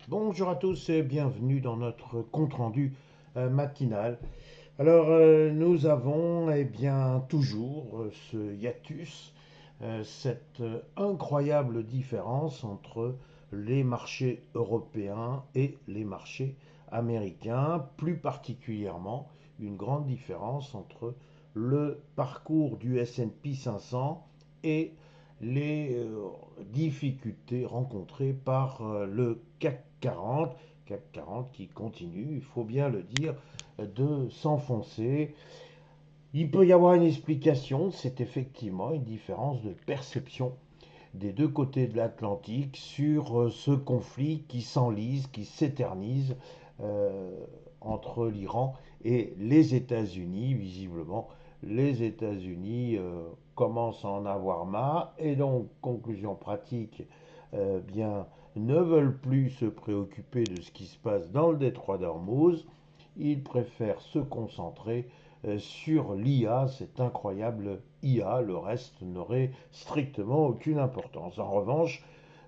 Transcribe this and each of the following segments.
Bonjour à tous et bienvenue dans notre compte-rendu matinal. Alors nous avons bien toujours ce hiatus, cette incroyable différence entre les marchés européens et les marchés américains, plus particulièrement une grande différence entre le parcours du S&P 500 et les difficultés rencontrées par le CAC 40, CAC 40 qui continue, il faut bien le dire, de s'enfoncer. Il peut y avoir une explication, c'est effectivement une différence de perception des deux côtés de l'Atlantique sur ce conflit qui s'enlise, qui s'éternise euh, entre l'Iran et les États-Unis. Visiblement, les États-Unis commencent à en avoir marre et donc, conclusion pratique, bien, ne veulent plus se préoccuper de ce qui se passe dans le détroit d'Ormuz. Ils préfèrent se concentrer sur l'IA, cette incroyable IA. Le reste n'aurait strictement aucune importance. En revanche,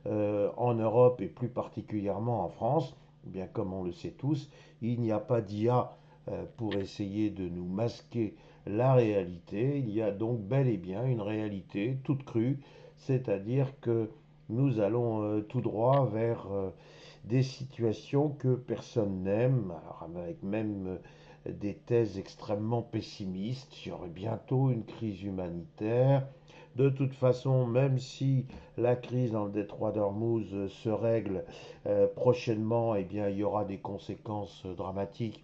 en Europe et plus particulièrement en France, bien comme on le sait tous, il n'y a pas d'IA pour essayer de nous masquer la réalité. Il y a donc bel et bien une réalité toute crue, c'est-à-dire que nous allons tout droit vers des situations que personne n'aime, avec même des thèses extrêmement pessimistes. Il y aurait bientôt une crise humanitaire. De toute façon, même si la crise dans le détroit d'Ormuz se règle prochainement, eh bien, il y aura des conséquences dramatiques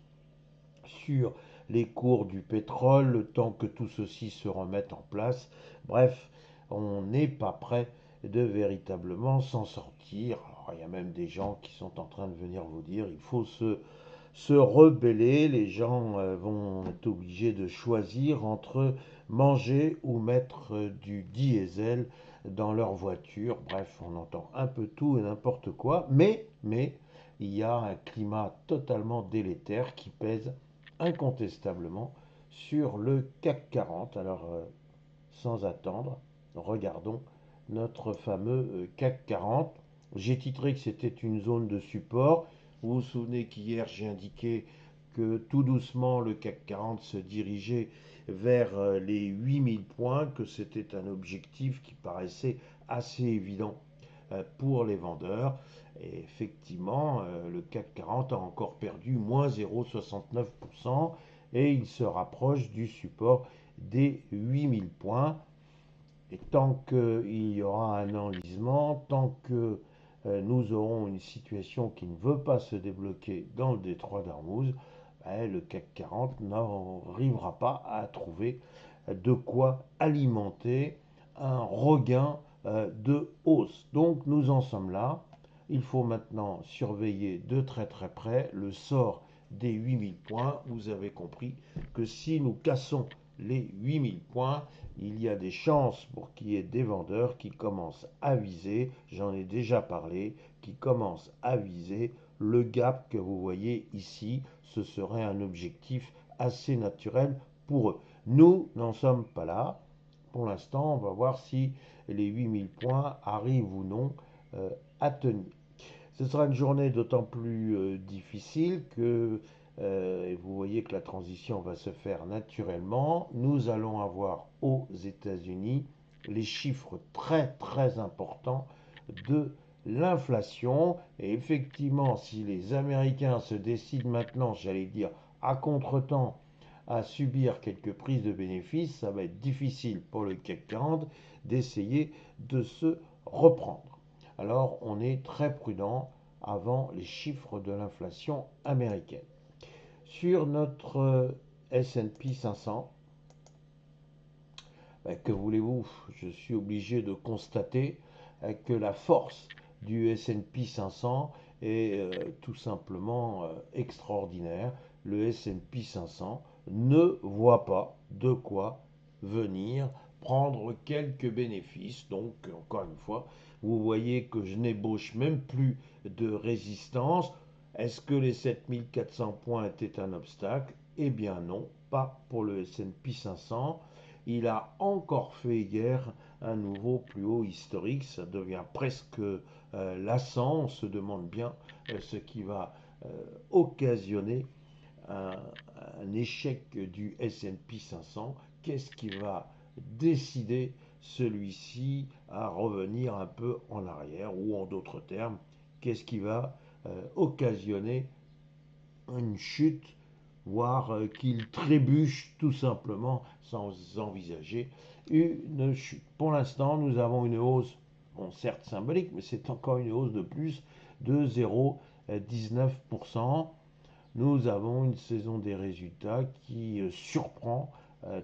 sur les cours du pétrole, le temps que tout ceci se remette en place. Bref, on n'est pas prêt de véritablement s'en sortir. Alors, il y a même des gens qui sont en train de venir vous dire il faut se rebeller. Les gens vont être obligés de choisir entre manger ou mettre du diesel dans leur voiture. Bref, on entend un peu tout et n'importe quoi, mais il y a un climat totalement délétère qui pèse incontestablement sur le CAC 40. Alors, sans attendre, regardons notre fameux CAC 40. J'ai titré que c'était une zone de support. Vous vous souvenez qu'hier j'ai indiqué que tout doucement le CAC 40 se dirigeait vers les 8000 points, que c'était un objectif qui paraissait assez évident pour les vendeurs. Et effectivement, le CAC 40 a encore perdu moins 0,69% et il se rapproche du support des 8000 points. Et tant qu'il y aura un enlisement, tant que nous aurons une situation qui ne veut pas se débloquer dans le détroit d'Ormuz, ben, le CAC 40 n'arrivera pas à trouver de quoi alimenter un regain de hausse. Donc nous en sommes là. Il faut maintenant surveiller de très très près le sort des 8000 points. Vous avez compris que si nous cassons les 8000 points, il y a des chances pour qu'il y ait des vendeurs qui commencent à viser, j'en ai déjà parlé, qui commencent à viser le gap que vous voyez ici. Ce serait un objectif assez naturel pour eux. Nous n'en sommes pas là. Pour l'instant, on va voir si les 8000 points arrivent ou non à tenir. Ce sera une journée d'autant plus difficile que vous voyez que la transition va se faire naturellement. Nous allons avoir aux États-Unis les chiffres très très importants de l'inflation. Et effectivement, si les Américains se décident maintenant, j'allais dire à contretemps, à subir quelques prises de bénéfices, ça va être difficile pour le CAC 40 d'essayer de se reprendre. Alors on est très prudent avant les chiffres de l'inflation américaine. Sur notre S&P 500, que voulez-vous, je suis obligé de constater que la force du S&P 500 est tout simplement extraordinaire. Le S&P 500 ne voit pas de quoi venir prendre quelques bénéfices. Donc, encore une fois, vous voyez que je n'ébauche même plus de résistance. Est-ce que les 7400 points étaient un obstacle? Eh bien non, pas pour le S&P 500. Il a encore fait hier un nouveau plus haut historique. Ça devient presque lassant. On se demande bien ce qui va occasionner un, un échec du S&P 500. Qu'est-ce qui va décider celui-ci à revenir un peu en arrière, ou en d'autres termes, qu'est-ce qui va occasionner une chute, voire qu'il trébuche tout simplement sans envisager une chute. Pour l'instant, nous avons une hausse, bon, certes symbolique, mais c'est encore une hausse de plus de 0,19%. Nous avons une saison des résultats qui surprend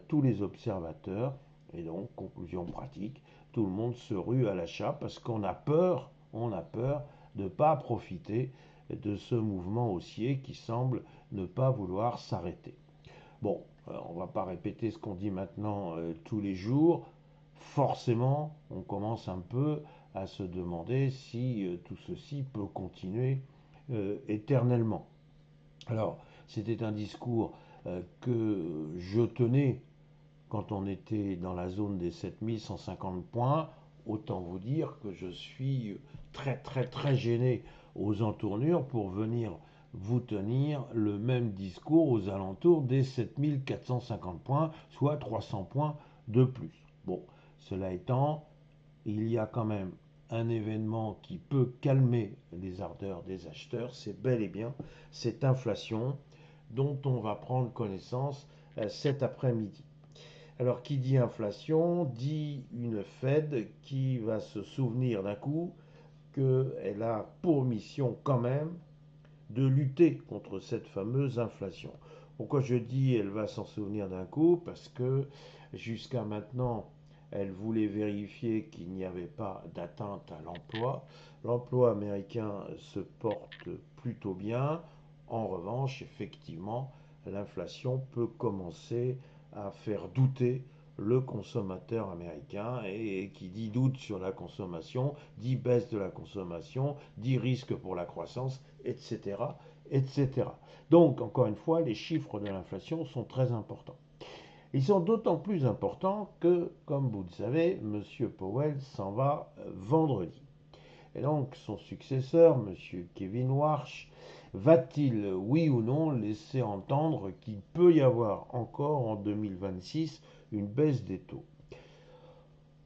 tous les observateurs. Et donc, conclusion pratique, tout le monde se rue à l'achat parce on a peur de ne pas profiter de ce mouvement haussier qui semble ne pas vouloir s'arrêter. Bon, on ne va pas répéter ce qu'on dit maintenant tous les jours. Forcément, on commence un peu à se demander si tout ceci peut continuer éternellement. Alors, c'était un discours que je tenais quand on était dans la zone des 7150 points. Autant vous dire que je suis très très très gêné aux entournures pour venir vous tenir le même discours aux alentours des 7450 points, soit 300 points de plus. Bon, cela étant, il y a quand même un événement qui peut calmer les ardeurs des acheteurs, c'est bel et bien cette inflation dont on va prendre connaissance cet après-midi. Alors qui dit inflation dit une Fed qui va se souvenir d'un coup qu'elle a pour mission quand même de lutter contre cette fameuse inflation. Pourquoi je dis elle va s'en souvenir d'un coup? Parce que jusqu'à maintenant, elle voulait vérifier qu'il n'y avait pas d'atteinte à l'emploi. L'emploi américain se porte plutôt bien. En revanche, effectivement, l'inflation peut commencer à faire douter le consommateur américain, et qui dit doute sur la consommation, dit baisse de la consommation, dit risque pour la croissance, etc., etc. Donc, encore une fois, les chiffres de l'inflation sont très importants. Ils sont d'autant plus importants que, comme vous le savez, M. Powell s'en va vendredi. Et donc, son successeur, M. Kevin Warsh, va-t-il, oui ou non, laisser entendre qu'il peut y avoir encore en 2026 une baisse des taux?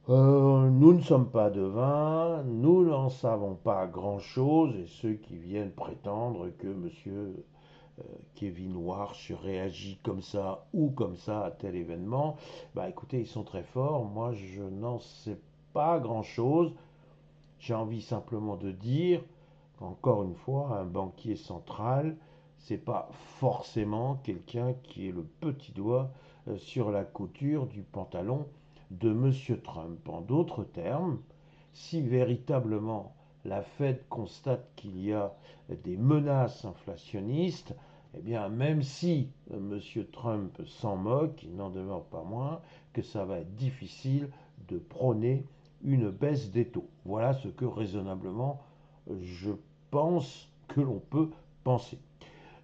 Nous ne sommes pas devins, nous n'en savons pas grand-chose, et ceux qui viennent prétendre que M. Kevin Warsh réagit comme ça ou comme ça à tel événement, bah écoutez, ils sont très forts, moi je n'en sais pas grand-chose. J'ai envie simplement de dire qu'encore une fois, un banquier central, c'est pas forcément quelqu'un qui est le petit doigt sur la couture du pantalon de M. Trump. En d'autres termes, si véritablement la Fed constate qu'il y a des menaces inflationnistes, eh bien, même si M. Trump s'en moque, il n'en demeure pas moins que ça va être difficile de prôner une baisse des taux. Voilà ce que raisonnablement je pense que l'on peut penser.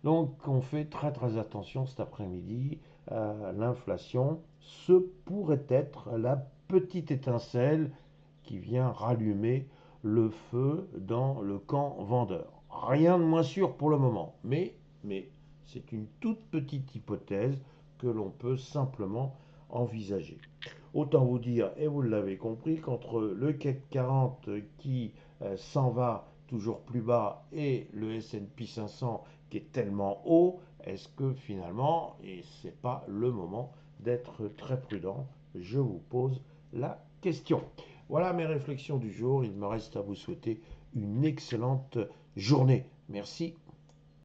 Donc on fait très très attention cet après-midi à l'inflation. Ce pourrait être la petite étincelle qui vient rallumer le feu dans le camp vendeur. Rien de moins sûr pour le moment, mais c'est une toute petite hypothèse que l'on peut simplement envisager. Autant vous dire, et vous l'avez compris, qu'entre le CAC 40 qui s'en va toujours plus bas et le S&P 500 qui est tellement haut, est-ce que finalement, et ce n'est pas le moment d'être très prudent? Je vous pose la question. Voilà mes réflexions du jour. Il me reste à vous souhaiter une excellente journée. Merci.